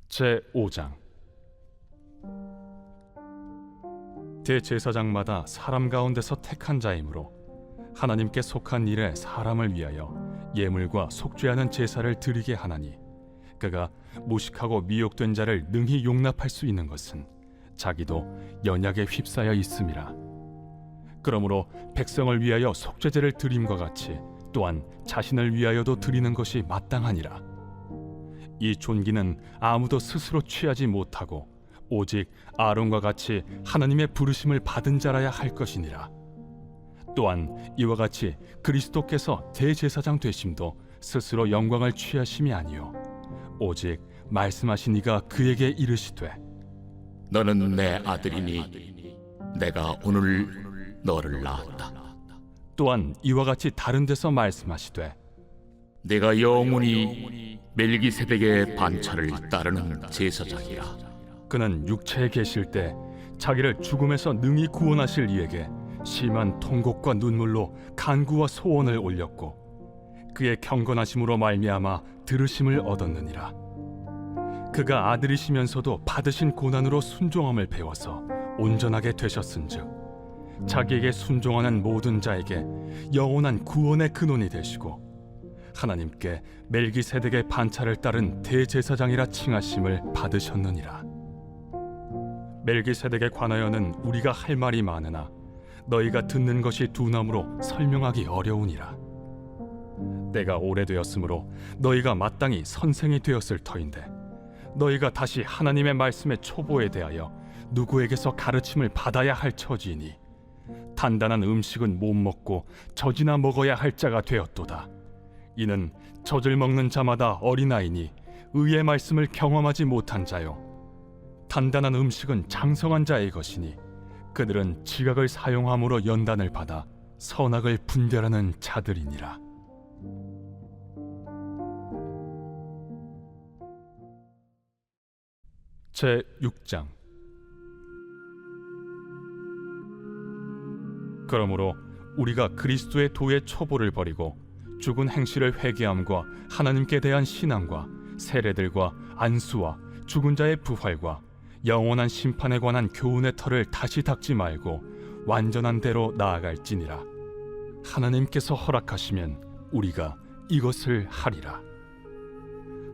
제5장. 대제사장마다 사람 가운데서 택한 자이므로 하나님께 속한 일에 사람을 위하여 예물과 속죄하는 제사를 드리게 하나니, 그가 무식하고 미혹된 자를 능히 용납할 수 있는 것은 자기도 연약에 휩싸여 있음이라. 그러므로 백성을 위하여 속죄제를 드림과 같이 또한 자신을 위하여도 드리는 것이 마땅하니라. 이 존귀는 아무도 스스로 취하지 못하고 오직 아론과 같이 하나님의 부르심을 받은 자라야 할 것이니라. 또한 이와 같이 그리스도께서 대제사장 되심도 스스로 영광을 취하심이 아니요 오직 말씀하신 이가 그에게 이르시되, 너는 내 아들이니 내가 오늘 너를 낳았다. 또한 이와 같이 다른 데서 말씀하시되, 내가 영원히 멜기세덱의 반차를 따르는 제사장이라. 그는 육체에 계실 때 자기를 죽음에서 능히 구원하실 이에게 심한 통곡과 눈물로 간구와 소원을 올렸고 그의 경건하심으로 말미암아 들으심을 얻었느니라. 그가 아들이시면서도 받으신 고난으로 순종함을 배워서 온전하게 되셨은즉 자기에게 순종하는 모든 자에게 영원한 구원의 근원이 되시고 하나님께 멜기세덱의 반차를 따른 대제사장이라 칭하심을 받으셨느니라. 멜기세덱에 관하여는 우리가 할 말이 많으나 너희가 듣는 것이 두나무로 설명하기 어려우니라. 때가 오래되었으므로 너희가 마땅히 선생이 되었을 터인데 너희가 다시 하나님의 말씀의 초보에 대하여 누구에게서 가르침을 받아야 할 처지이니 단단한 음식은 못 먹고 젖이나 먹어야 할 자가 되었도다. 이는 젖을 먹는 자마다 어린아이니 의의 말씀을 경험하지 못한 자요, 단단한 음식은 장성한 자의 것이니 그들은 지각을 사용함으로 연단을 받아 선악을 분별하는 자들이니라. 제6장. 그러므로 우리가 그리스도의 도의 초보를 버리고 죽은 행실을 회개함과 하나님께 대한 신앙과 세례들과 안수와 죽은 자의 부활과 영원한 심판에 관한 교훈의 털을 다시 닦지 말고 완전한 대로 나아갈지니라. 하나님께서 허락하시면 우리가 이것을 하리라.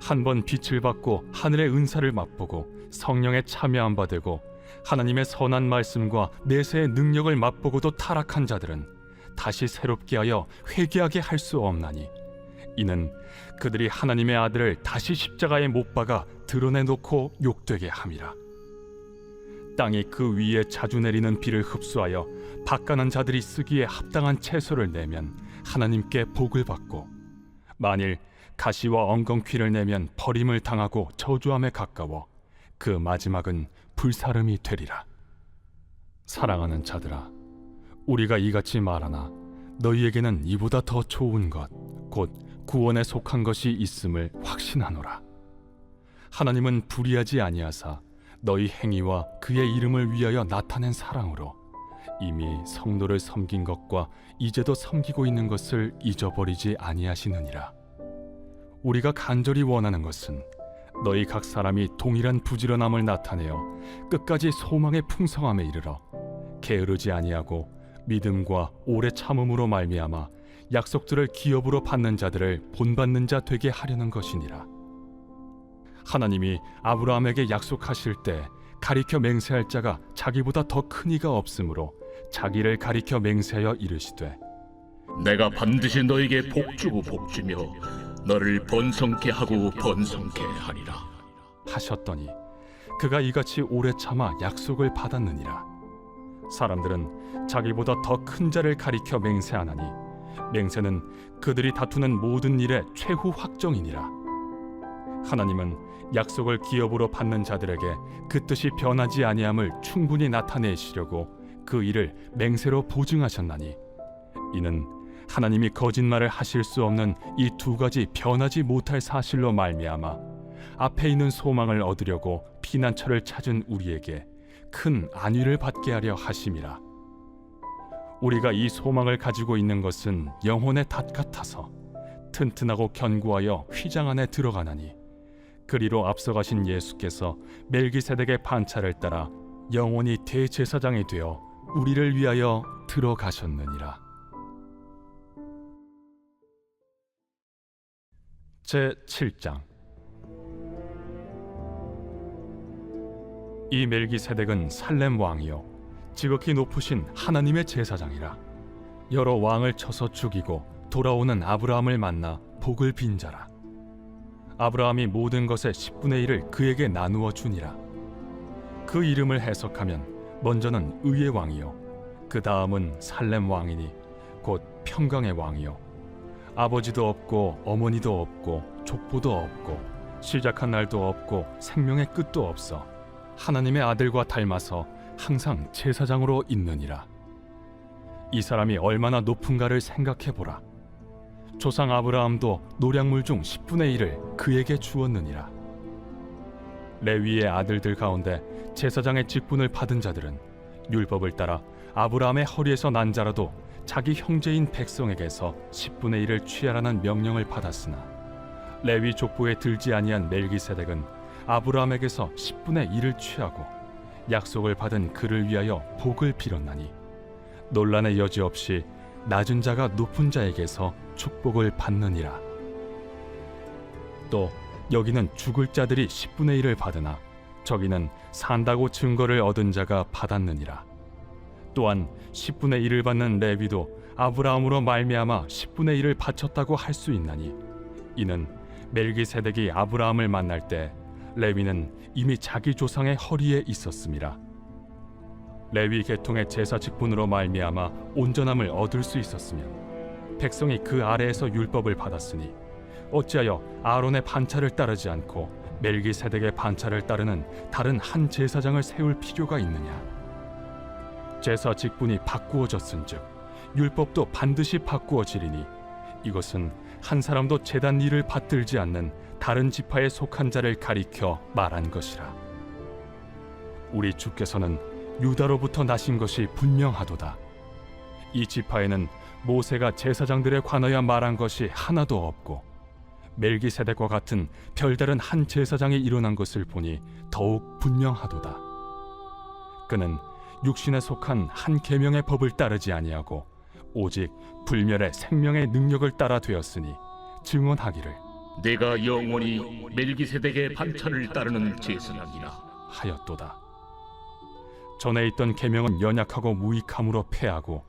한번 빛을 받고 하늘의 은사를 맛보고 성령에 참여한 바 되고 하나님의 선한 말씀과 내세의 능력을 맛보고도 타락한 자들은 다시 새롭게 하여 회개하게 할 수 없나니, 이는 그들이 하나님의 아들을 다시 십자가에 못 박아 드러내놓고 욕되게 함이라. 땅이 그 위에 자주 내리는 비를 흡수하여 바가난 자들이 쓰기에 합당한 채소를 내면 하나님께 복을 받고, 만일 가시와 엉겅퀴를 내면 버림을 당하고 저주함에 가까워 그 마지막은 불사름이 되리라. 사랑하는 자들아, 우리가 이같이 말하나 너희에게는 이보다 더 좋은 것, 곧 구원에 속한 것이 있음을 확신하노라. 하나님은 불의하지 아니하사 너희 행위와 그의 이름을 위하여 나타낸 사랑으로 이미 성도를 섬긴 것과 이제도 섬기고 있는 것을 잊어버리지 아니하시느니라. 우리가 간절히 원하는 것은 너희 각 사람이 동일한 부지런함을 나타내어 끝까지 소망의 풍성함에 이르러 게으르지 아니하고 믿음과 오래 참음으로 말미암아 약속들을 기업으로 받는 자들을 본받는 자 되게 하려는 것이니라. 하나님이 아브라함에게 약속하실 때 가리켜 맹세할 자가 자기보다 더 큰 이가 없으므로 자기를 가리켜 맹세하여 이르시되, 내가 반드시 너에게 복주고 복주며 너를 번성케 하고 번성케 하리라 하셨더니 그가 이같이 오래 참아 약속을 받았느니라. 사람들은 자기보다 더 큰 자를 가리켜 맹세하나니 맹세는 그들이 다투는 모든 일의 최후 확정이니라. 하나님은 약속을 기업으로 받는 자들에게 그 뜻이 변하지 아니함을 충분히 나타내시려고 그 일을 맹세로 보증하셨나니, 이는 하나님이 거짓말을 하실 수 없는 이 두 가지 변하지 못할 사실로 말미암아 앞에 있는 소망을 얻으려고 피난처를 찾은 우리에게 큰 안위를 받게 하려 하심이라. 우리가 이 소망을 가지고 있는 것은 영혼의 닷 같아서 튼튼하고 견고하여 휘장 안에 들어가나니 그리로 앞서가신 예수께서 멜기세덱의 반차를 따라 영원히 대제사장이 되어 우리를 위하여 들어가셨느니라. 제7장. 이 멜기세덱은 살렘 왕이요 지극히 높으신 하나님의 제사장이라. 여러 왕을 쳐서 죽이고 돌아오는 아브라함을 만나 복을 빈 자라. 아브라함이 모든 것의 10분의 1을 그에게 나누어 주니라. 그 이름을 해석하면 먼저는 의의 왕이요 그 다음은 살렘 왕이니 곧 평강의 왕이요 아버지도 없고 어머니도 없고 족보도 없고 시작한 날도 없고 생명의 끝도 없어 하나님의 아들과 닮아서 항상 제사장으로 있느니라. 이 사람이 얼마나 높은가를 생각해보라. 조상 아브라함도 노량물 중 10분의 1을 그에게 주었느니라. 레위의 아들들 가운데 제사장의 직분을 받은 자들은 율법을 따라 아브라함의 허리에서 난 자라도 자기 형제인 백성에게서 10분의 1을 취하라는 명령을 받았으나 레위 족보에 들지 아니한 멜기세덱은 아브라함에게서 10분의 1을 취하고 약속을 받은 그를 위하여 복을 빌었나니 논란의 여지 없이 낮은 자가 높은 자에게서 축복을 받느니라. 또 여기는 죽을 자들이 10분의 1을 받으나 저기는 산다고 증거를 얻은 자가 받았느니라. 또한 10분의 1을 받는 레위도 아브라함으로 말미암아 10분의 1을 바쳤다고 할 수 있나니 이는 멜기세덱이 아브라함을 만날 때 레위는 이미 자기 조상의 허리에 있었음이라. 레위 계통의 제사 직분으로 말미암아 온전함을 얻을 수 있었으면 백성이 그 아래에서 율법을 받았으니 어찌하여 아론의 반차를 따르지 않고 멜기세덱의 반차를 따르는 다른 한 제사장을 세울 필요가 있느냐. 제사 직분이 바꾸어졌은즉 율법도 반드시 바꾸어지리니 이것은 한 사람도 제단 일을 받들지 않는 다른 지파에 속한 자를 가리켜 말한 것이라. 우리 주께서는 유다로부터 나신 것이 분명하도다. 이 지파에는 모세가 제사장들에 관하여 말한 것이 하나도 없고 멜기세덱과 같은 별다른 한 제사장이 일어난 것을 보니 더욱 분명하도다. 그는 육신에 속한 한 계명의 법을 따르지 아니하고 오직 불멸의 생명의 능력을 따라 되었으니 증언하기를 내가 영원히 멜기세덱의 반차를 따르는 제사장이라 하였도다. 전에 있던 계명은 연약하고 무익함으로 패하고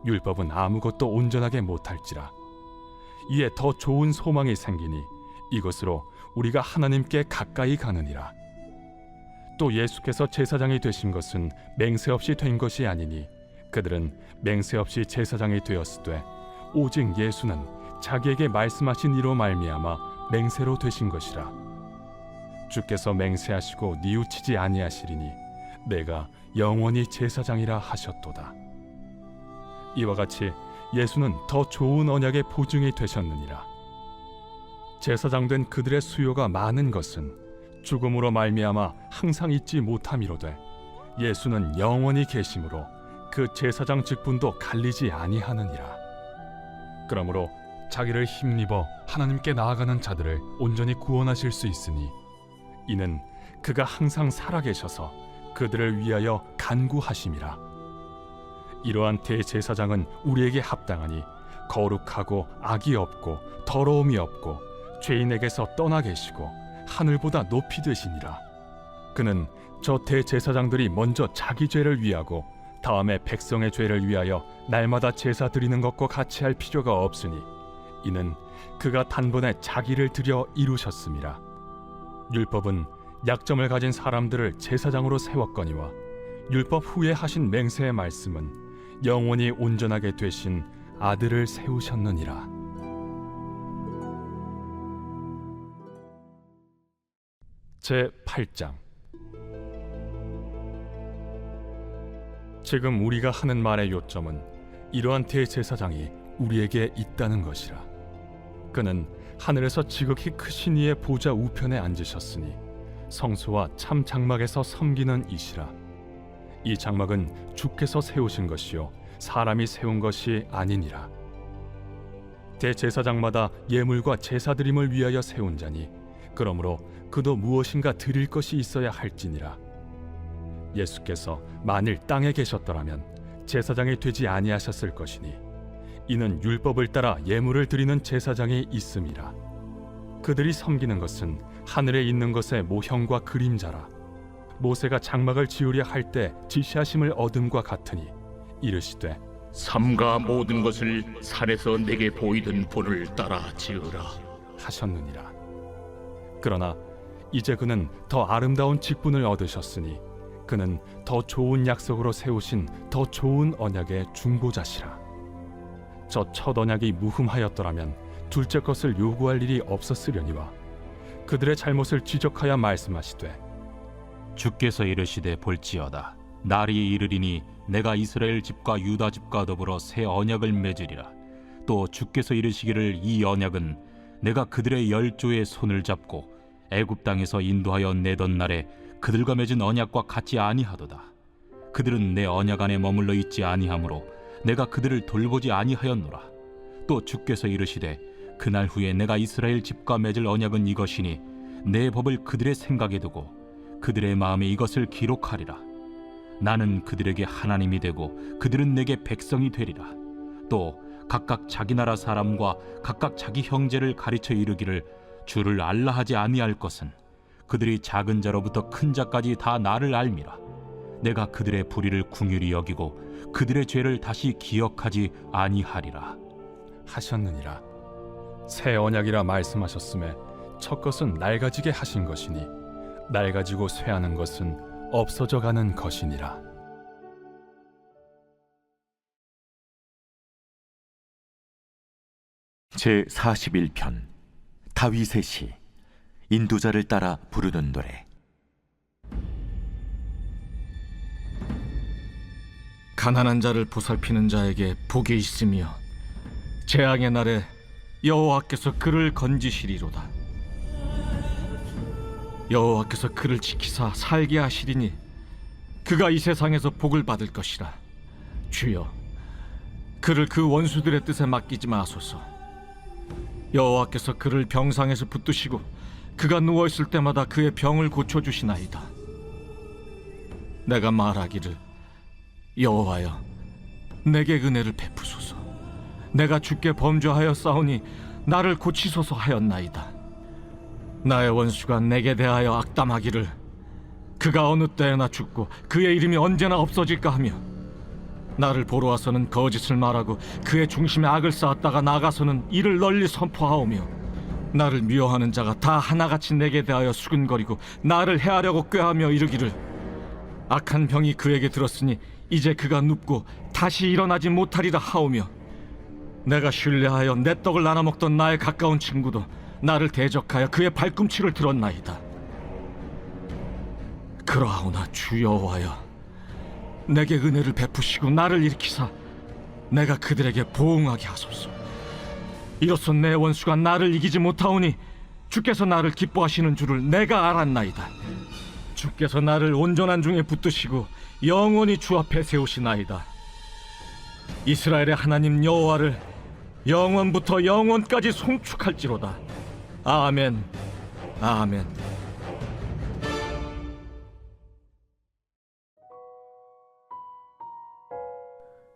율법은 아무것도 온전하게 못할지라. 이에 더 좋은 소망이 생기니 이것으로 우리가 하나님께 가까이 가느니라. 또 예수께서 제사장이 되신 것은 맹세 없이 된 것이 아니니 그들은 맹세 없이 제사장이 되었으되 오직 예수는 자기에게 말씀하신 이로 말미암아 맹세로 되신 것이라. 주께서 맹세하시고 뉘우치지 아니하시리니 내가 영원히 제사장이라 하셨도다. 이와 같이 예수는 더 좋은 언약의 보증이 되셨느니라. 제사장 된 그들의 수요가 많은 것은 죽음으로 말미암아 항상 잊지 못함이로되 예수는 영원히 계심으로 그 제사장 직분도 갈리지 아니하느니라. 그러므로 자기를 힘입어 하나님께 나아가는 자들을 온전히 구원하실 수 있으니 이는 그가 항상 살아계셔서 그들을 위하여 간구하심이라. 이러한 대제사장은 우리에게 합당하니 거룩하고 악이 없고 더러움이 없고 죄인에게서 떠나 계시고 하늘보다 높이 되시니라. 그는 저 대제사장들이 먼저 자기 죄를 위하고 다음에 백성의 죄를 위하여 날마다 제사 드리는 것과 같이 할 필요가 없으니 이는 그가 단번에 자기를 드려 이루셨음이라. 율법은 약점을 가진 사람들을 제사장으로 세웠거니와 율법 후에 하신 맹세의 말씀은 영원히 온전하게 되신 아들을 세우셨느니라. 제8장. 지금 우리가 하는 말의 요점은 이러한 대제사장이 우리에게 있다는 것이라. 그는 하늘에서 지극히 크신 이의 보좌 우편에 앉으셨으니 성소와 참 장막에서 섬기는 이시라. 이 장막은 주께서 세우신 것이요 사람이 세운 것이 아니니라. 대제사장마다 예물과 제사드림을 위하여 세운 자니 그러므로 그도 무엇인가 드릴 것이 있어야 할지니라. 예수께서 만일 땅에 계셨더라면 제사장이 되지 아니하셨을 것이니 이는 율법을 따라 예물을 드리는 제사장이 있음이라. 그들이 섬기는 것은 하늘에 있는 것의 모형과 그림자라. 모세가 장막을 지으려 할 때 지시하심을 얻음과 같으니 이르시되 삼가 모든 것을 산에서 내게 보이던 본을 따라 지으라 하셨느니라. 그러나 이제 그는 더 아름다운 직분을 얻으셨으니 그는 더 좋은 약속으로 세우신 더 좋은 언약의 중보자시라. 저 첫 언약이 무흠하였더라면 둘째 것을 요구할 일이 없었으려니와 그들의 잘못을 지적하여 말씀하시되 주께서 이르시되 볼지어다 날이 이르리니 내가 이스라엘 집과 유다 집과 더불어 새 언약을 맺으리라. 또 주께서 이르시기를 이 언약은 내가 그들의 열조의 손을 잡고 애굽 땅에서 인도하여 내던 날에 그들과 맺은 언약과 같지 아니하도다. 그들은 내 언약 안에 머물러 있지 아니하므로 내가 그들을 돌보지 아니하였노라. 또 주께서 이르시되 그날 후에 내가 이스라엘 집과 맺을 언약은 이것이니 내 법을 그들의 생각에 두고 그들의 마음에 이것을 기록하리라. 나는 그들에게 하나님이 되고 그들은 내게 백성이 되리라. 또 각각 자기 나라 사람과 각각 자기 형제를 가르쳐 이르기를 주를 알라 하지 아니할 것은 그들이 작은 자로부터 큰 자까지 다 나를 알미라. 내가 그들의 불의를 궁휼히 여기고 그들의 죄를 다시 기억하지 아니하리라 하셨느니라. 새 언약이라 말씀하셨음에 첫 것은 낡아지게 하신 것이니 낡아지고 쇠하는 것은 없어져 가는 것이니라. 제41편 다윗의 시. 인도자를 따라 부르는 노래. 가난한 자를 보살피는 자에게 복이 있으며 재앙의 날에 여호와께서 그를 건지시리로다. 여호와께서 그를 지키사 살게 하시리니 그가 이 세상에서 복을 받을 것이라. 주여, 그를 그 원수들의 뜻에 맡기지 마소서. 여호와께서 그를 병상에서 붙드시고 그가 누워있을 때마다 그의 병을 고쳐주시나이다. 내가 말하기를 여호와여, 내게 은혜를 베푸소서. 내가 주께 범죄하여 싸우니 나를 고치소서 하였나이다. 나의 원수가 내게 대하여 악담하기를 그가 어느 때에나 죽고 그의 이름이 언제나 없어질까 하며 나를 보러 와서는 거짓을 말하고 그의 중심에 악을 쌓았다가 나가서는 이를 널리 선포하오며 나를 미워하는 자가 다 하나같이 내게 대하여 수근거리고 나를 해하려고 꾀하며 이르기를 악한 병이 그에게 들었으니 이제 그가 눕고 다시 일어나지 못하리라 하오며 내가 신뢰하여 내 떡을 나눠 먹던 나의 가까운 친구도 나를 대적하여 그의 발꿈치를 들었나이다. 그러하오나 주 여호와여, 내게 은혜를 베푸시고 나를 일으키사 내가 그들에게 보응하게 하소서. 이로써 내 원수가 나를 이기지 못하오니 주께서 나를 기뻐하시는 줄을 내가 알았나이다. 주께서 나를 온전한 중에 붙드시고 영원히 주 앞에 세우시나이다. 이스라엘의 하나님 여호와를 영원부터 영원까지 송축할지로다. 아멘, 아멘.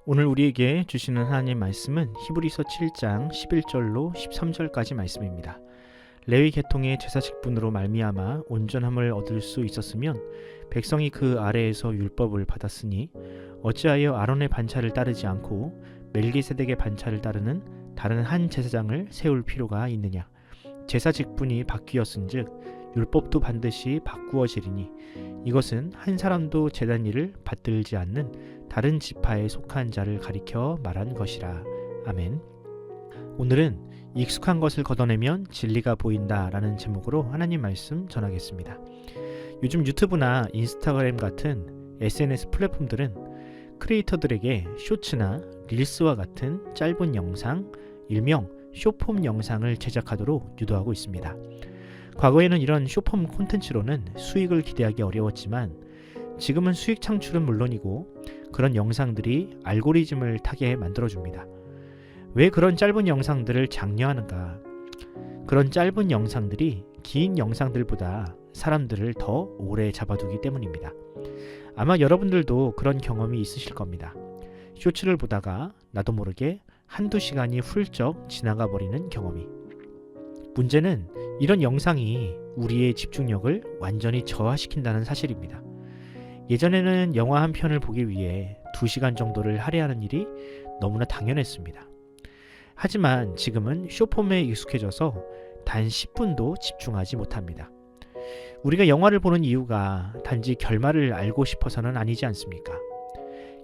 오늘 우리에게 주시는 하나님 말씀은 히브리서 7장 11절로 13절까지 말씀입니다. 레위 계통의 제사 직분으로 말미암아 온전함을 얻을 수 있었으면 백성이 그 아래에서 율법을 받았으니 어찌하여 아론의 반차를 따르지 않고 멜기세덱의 반차를 따르는 다른 한 제사장을 세울 필요가 있느냐. 제사 직분이 바뀌었은즉 율법도 반드시 바꾸어지리니 이것은 한 사람도 제단 일을 받들지 않는 다른 지파에 속한 자를 가리켜 말한 것이라. 아멘. 오늘은 익숙한 것을 걷어내면 진리가 보인다 라는 제목으로 하나님 말씀 전하겠습니다. 요즘 유튜브나 인스타그램 같은 SNS 플랫폼들은 크리에이터들에게 쇼츠나 릴스와 같은 짧은 영상, 일명 쇼폼 영상을 제작하도록 유도하고 있습니다. 과거에는 이런 쇼폼 콘텐츠로는 수익을 기대하기 어려웠지만 지금은 수익 창출은 물론이고 그런 영상들이 알고리즘을 타게 만들어줍니다. 왜 그런 짧은 영상들을 장려하는가? 그런 짧은 영상들이 긴 영상들보다 사람들을 더 오래 잡아두기 때문입니다. 아마 여러분들도 그런 경험이 있으실 겁니다. 쇼츠를 보다가 나도 모르게 한두 시간이 훌쩍 지나가 버리는 경험이. 문제는 이런 영상이 우리의 집중력을 완전히 저하시킨다는 사실입니다. 예전에는 영화 한 편을 보기 위해 2시간 정도를 할애하는 일이 너무나 당연했습니다. 하지만 지금은 숏폼에 익숙해져서 단 10분도 집중하지 못합니다. 우리가 영화를 보는 이유가 단지 결말을 알고 싶어서는 아니지 않습니까?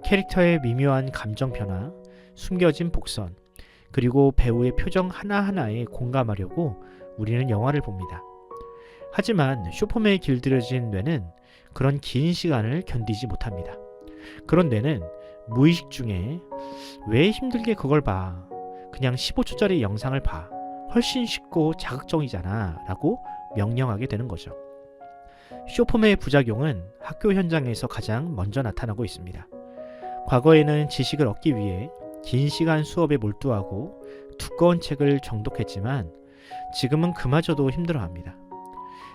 캐릭터의 미묘한 감정 변화, 숨겨진 복선, 그리고 배우의 표정 하나하나에 공감하려고 우리는 영화를 봅니다. 하지만 숏폼에 길들여진 뇌는 그런 긴 시간을 견디지 못합니다. 그런 뇌는 무의식 중에 왜 힘들게 그걸 봐? 그냥 15초짜리 영상을 봐. 훨씬 쉽고 자극적이잖아 라고 명령하게 되는 거죠. 숏폼의 부작용은 학교 현장에서 가장 먼저 나타나고 있습니다. 과거에는 지식을 얻기 위해 긴 시간 수업에 몰두하고 두꺼운 책을 정독했지만 지금은 그마저도 힘들어합니다.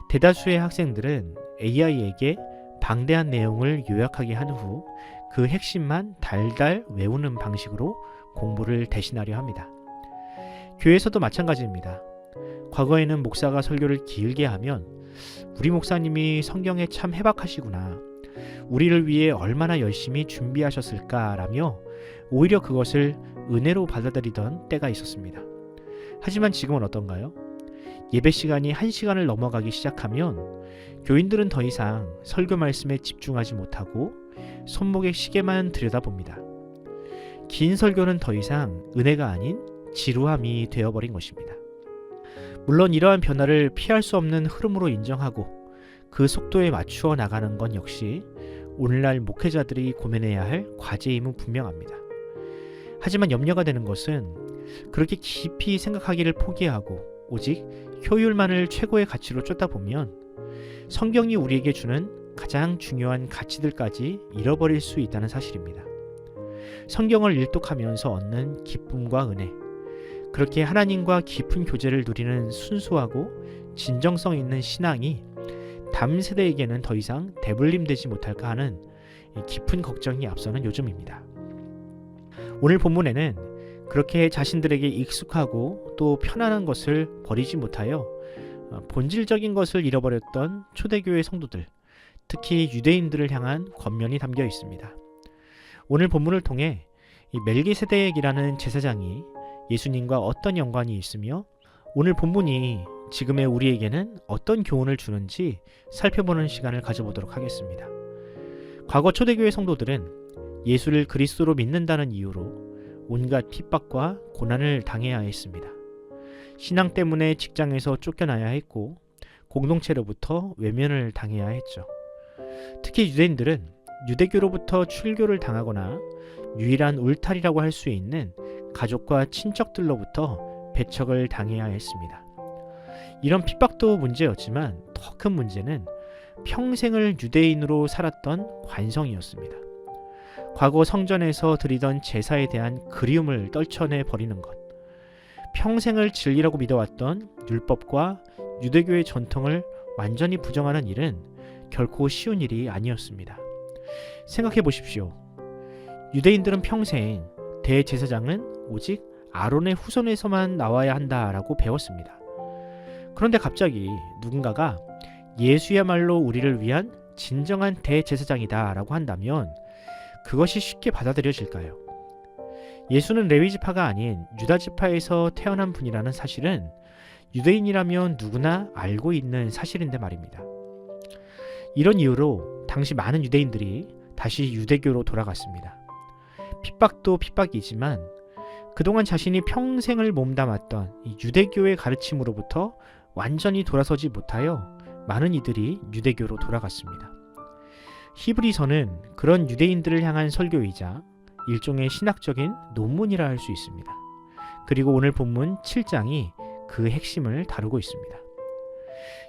대다수의 학생들은 AI에게 방대한 내용을 요약하게 한 후 그 핵심만 달달 외우는 방식으로 공부를 대신하려 합니다. 교회에서도 마찬가지입니다. 과거에는 목사가 설교를 길게 하면 우리 목사님이 성경에 참 해박하시구나, 우리를 위해 얼마나 열심히 준비하셨을까라며 오히려 그것을 은혜로 받아들이던 때가 있었습니다. 하지만 지금은 어떤가요? 예배 시간이 1시간을 넘어가기 시작하면 교인들은 더 이상 설교 말씀에 집중하지 못하고 손목의 시계만 들여다봅니다. 긴 설교는 더 이상 은혜가 아닌 지루함이 되어버린 것입니다. 물론 이러한 변화를 피할 수 없는 흐름으로 인정하고 그 속도에 맞추어 나가는 건 역시 오늘날 목회자들이 고민해야 할 과제임은 분명합니다. 하지만 염려가 되는 것은 그렇게 깊이 생각하기를 포기하고 오직 효율만을 최고의 가치로 쫓다 보면 성경이 우리에게 주는 가장 중요한 가치들까지 잃어버릴 수 있다는 사실입니다. 성경을 일독하면서 얻는 기쁨과 은혜, 그렇게 하나님과 깊은 교제를 누리는 순수하고 진정성 있는 신앙이 다음 세대에게는 더 이상 대물림되지 못할까 하는 깊은 걱정이 앞서는 요즘입니다. 오늘 본문에는 그렇게 자신들에게 익숙하고 또 편안한 것을 버리지 못하여 본질적인 것을 잃어버렸던 초대교회 성도들, 특히 유대인들을 향한 권면이 담겨 있습니다. 오늘 본문을 통해 이 멜기세덱이라는 제사장이 예수님과 어떤 연관이 있으며 오늘 본문이 지금의 우리에게는 어떤 교훈을 주는지 살펴보는 시간을 가져보도록 하겠습니다. 과거 초대교회 성도들은 예수를 그리스도로 믿는다는 이유로 온갖 핍박과 고난을 당해야 했습니다. 신앙 때문에 직장에서 쫓겨나야 했고 공동체로부터 외면을 당해야 했죠. 특히 유대인들은 유대교로부터 출교를 당하거나 유일한 울타리라고 할 수 있는 가족과 친척들로부터 배척을 당해야 했습니다. 이런 핍박도 문제였지만 더 큰 문제는 평생을 유대인으로 살았던 관성이었습니다. 과거 성전에서 드리던 제사에 대한 그리움을 떨쳐내 버리는 것, 평생을 진리라고 믿어왔던 율법과 유대교의 전통을 완전히 부정하는 일은 결코 쉬운 일이 아니었습니다. 생각해 보십시오. 유대인들은 평생 대제사장은 오직 아론의 후손에서만 나와야 한다라고 배웠습니다. 그런데 갑자기 누군가가 예수야말로 우리를 위한 진정한 대제사장이다라고 한다면 그것이 쉽게 받아들여질까요? 예수는 레위지파가 아닌 유다지파에서 태어난 분이라는 사실은 유대인이라면 누구나 알고 있는 사실인데 말입니다. 이런 이유로 당시 많은 유대인들이 다시 유대교로 돌아갔습니다. 핍박도 핍박이지만 그동안 자신이 평생을 몸담았던 이 유대교의 가르침으로부터 완전히 돌아서지 못하여 많은 이들이 유대교로 돌아갔습니다. 히브리서는 그런 유대인들을 향한 설교이자 일종의 신학적인 논문이라 할 수 있습니다. 그리고 오늘 본문 7장이 그 핵심을 다루고 있습니다.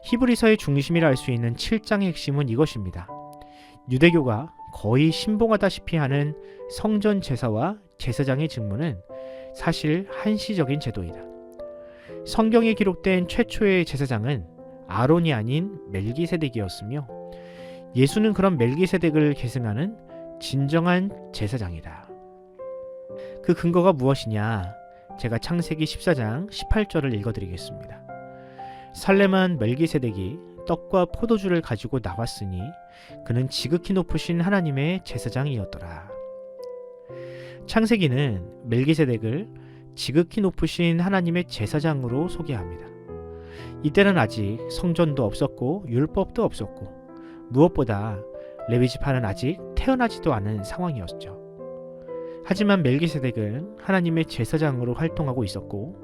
히브리서의 중심이라 할 수 있는 7장의 핵심은 이것입니다. 유대교가 거의 신봉하다시피 하는 성전 제사와 제사장의 직무는 사실 한시적인 제도이다. 성경에 기록된 최초의 제사장은 아론이 아닌 멜기세덱이었으며 예수는 그런 멜기세덱을 계승하는 진정한 제사장이다. 그 근거가 무엇이냐? 제가 창세기 14장 18절을 읽어드리겠습니다. 살렘한 멜기세덱이 떡과 포도주를 가지고 나왔으니 그는 지극히 높으신 하나님의 제사장이었더라. 창세기는 멜기세덱을 지극히 높으신 하나님의 제사장으로 소개합니다. 이때는 아직 성전도 없었고 율법도 없었고 무엇보다 레위지파는 아직 태어나지도 않은 상황이었죠. 하지만 멜기세덱은 하나님의 제사장으로 활동하고 있었고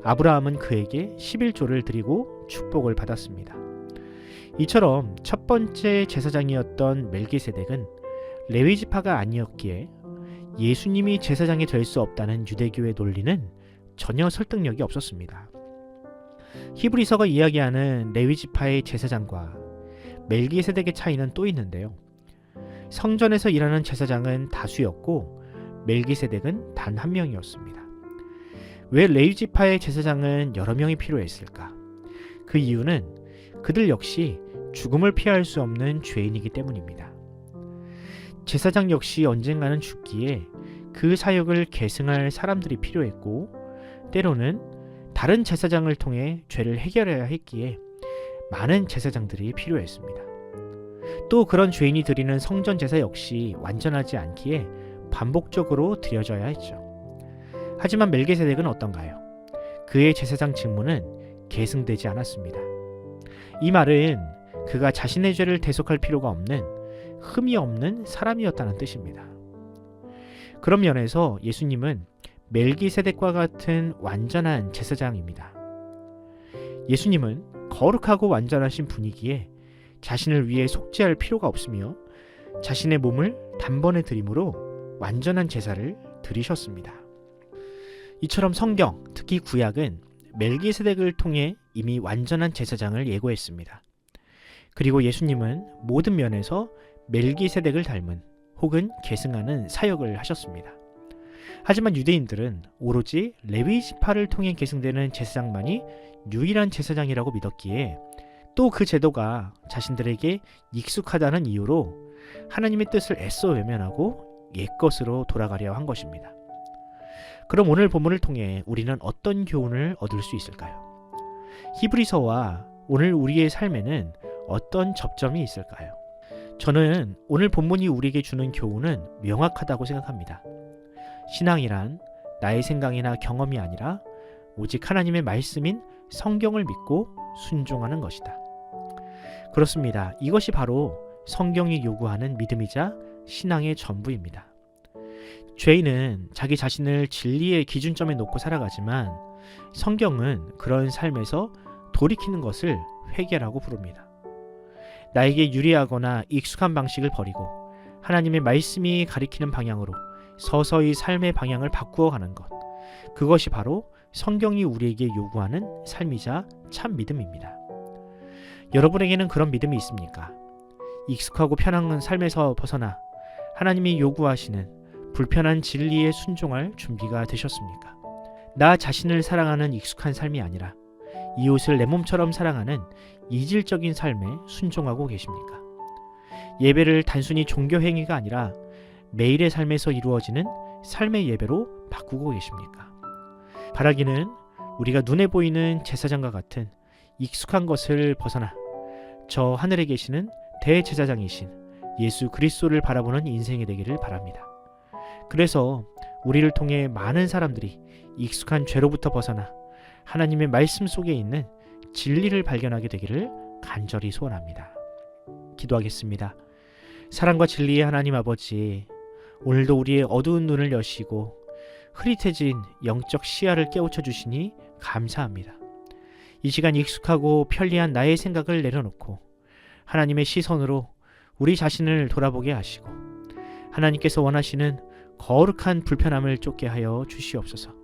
아브라함은 그에게 11조를 드리고 축복을 받았습니다. 이처럼 첫 번째 제사장이었던 멜기세덱은 레위지파가 아니었기에 예수님이 제사장이 될 수 없다는 유대교의 논리는 전혀 설득력이 없었습니다. 히브리서가 이야기하는 레위지파의 제사장과 멜기세덱의 차이는 또 있는데요. 성전에서 일하는 제사장은 다수였고 멜기세덱은 단 한 명이었습니다. 왜 레위지파의 제사장은 여러 명이 필요했을까? 그 이유는 그들 역시 죽음을 피할 수 없는 죄인이기 때문입니다. 제사장 역시 언젠가는 죽기에 그 사역을 계승할 사람들이 필요했고 때로는 다른 제사장을 통해 죄를 해결해야 했기에 많은 제사장들이 필요했습니다. 또 그런 죄인이 드리는 성전 제사 역시 완전하지 않기에 반복적으로 드려져야 했죠. 하지만 멜기세덱은 어떤가요? 그의 제사장 직무는 계승되지 않았습니다. 이 말은 그가 자신의 죄를 대속할 필요가 없는 흠이 없는 사람이었다는 뜻입니다. 그런 면에서 예수님은 멜기세덱과 같은 완전한 제사장입니다. 예수님은 거룩하고 완전하신 분이기에 자신을 위해 속죄할 필요가 없으며 자신의 몸을 단번에 드림으로 완전한 제사를 드리셨습니다. 이처럼 성경, 특히 구약은 멜기세덱을 통해 이미 완전한 제사장을 예고했습니다. 그리고 예수님은 모든 면에서 멜기세덱을 닮은 혹은 계승하는 사역을 하셨습니다. 하지만 유대인들은 오로지 레위지파를 통해 계승되는 제사장만이 유일한 제사장이라고 믿었기에 또 그 제도가 자신들에게 익숙하다는 이유로 하나님의 뜻을 애써 외면하고 옛것으로 돌아가려 한 것입니다. 그럼 오늘 본문을 통해 우리는 어떤 교훈을 얻을 수 있을까요? 히브리서와 오늘 우리의 삶에는 어떤 접점이 있을까요? 저는 오늘 본문이 우리에게 주는 교훈은 명확하다고 생각합니다. 신앙이란 나의 생각이나 경험이 아니라 오직 하나님의 말씀인 성경을 믿고 순종하는 것이다. 그렇습니다. 이것이 바로 성경이 요구하는 믿음이자 신앙의 전부입니다. 죄인은 자기 자신을 진리의 기준점에 놓고 살아가지만 성경은 그런 삶에서 돌이키는 것을 회개라고 부릅니다. 나에게 유리하거나 익숙한 방식을 버리고 하나님의 말씀이 가리키는 방향으로 서서히 삶의 방향을 바꾸어 가는 것, 그것이 바로 성경이 우리에게 요구하는 삶이자 참 믿음입니다. 여러분에게는 그런 믿음이 있습니까? 익숙하고 편한 삶에서 벗어나 하나님이 요구하시는 불편한 진리에 순종할 준비가 되셨습니까? 나 자신을 사랑하는 익숙한 삶이 아니라 이웃을 내 몸처럼 사랑하는 이질적인 삶에 순종하고 계십니까? 예배를 단순히 종교 행위가 아니라 매일의 삶에서 이루어지는 삶의 예배로 바꾸고 계십니까? 바라기는 우리가 눈에 보이는 제사장과 같은 익숙한 것을 벗어나 저 하늘에 계시는 대제사장이신 예수 그리스도를 바라보는 인생이 되기를 바랍니다. 그래서 우리를 통해 많은 사람들이 익숙한 죄로부터 벗어나 하나님의 말씀 속에 있는 진리를 발견하게 되기를 간절히 소원합니다. 기도하겠습니다. 사랑과 진리의 하나님 아버지, 오늘도 우리의 어두운 눈을 여시고 흐릿해진 영적 시야를 깨우쳐 주시니 감사합니다. 이 시간 익숙하고 편리한 나의 생각을 내려놓고 하나님의 시선으로 우리 자신을 돌아보게 하시고 하나님께서 원하시는 거룩한 불편함을 쫓게 하여 주시옵소서.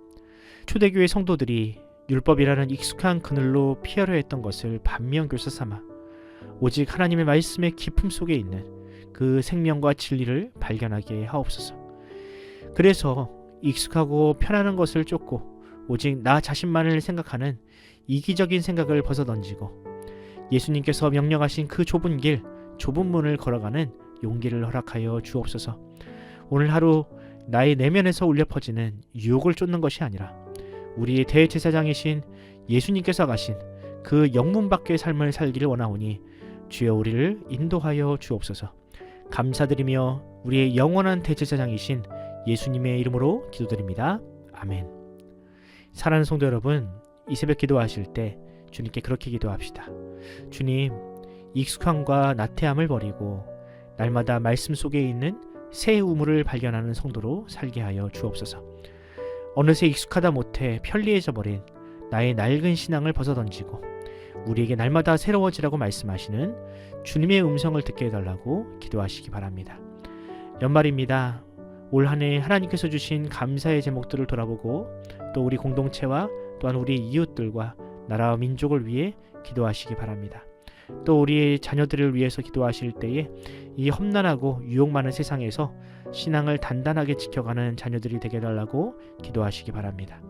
초대교회 성도들이 율법이라는 익숙한 그늘로 피하려 했던 것을 반면교사 삼아 오직 하나님의 말씀의 깊음 속에 있는 그 생명과 진리를 발견하게 하옵소서. 그래서 익숙하고 편안한 것을 쫓고 오직 나 자신만을 생각하는 이기적인 생각을 벗어던지고 예수님께서 명령하신 그 좁은 길, 좁은 문을 걸어가는 용기를 허락하여 주옵소서. 오늘 하루 나의 내면에서 울려 퍼지는 유혹을 쫓는 것이 아니라 우리의 대제사장이신 예수님께서 가신 그 영문 밖의 삶을 살기를 원하오니 주여 우리를 인도하여 주옵소서. 감사드리며 우리의 영원한 대제사장이신 예수님의 이름으로 기도드립니다. 아멘. 사랑하는 성도 여러분, 이 새벽 기도하실 때 주님께 그렇게 기도합시다. 주님, 익숙함과 나태함을 버리고 날마다 말씀 속에 있는 새 우물을 발견하는 성도로 살게 하여 주옵소서. 어느새 익숙하다 못해 편리해져 버린 나의 낡은 신앙을 벗어던지고 우리에게 날마다 새로워지라고 말씀하시는 주님의 음성을 듣게 해달라고 기도하시기 바랍니다. 연말입니다. 올 한 해 하나님께서 주신 감사의 제목들을 돌아보고 또 우리 공동체와 또한 우리 이웃들과 나라와 민족을 위해 기도하시기 바랍니다. 또 우리 자녀들을 위해서 기도하실 때에 이 험난하고 유혹 많은 세상에서 신앙을 단단하게 지켜가는 자녀들이 되게 해달라고 기도하시기 바랍니다.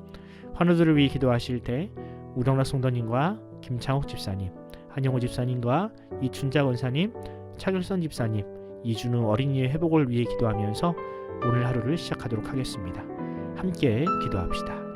환우들을 위해 기도하실 때 우덕락 성도님과 김창욱 집사님, 한영호 집사님과 이춘자 권사님, 차결선 집사님, 이준우 어린이의 회복을 위해 기도하면서 오늘 하루를 시작하도록 하겠습니다. 함께 기도합시다.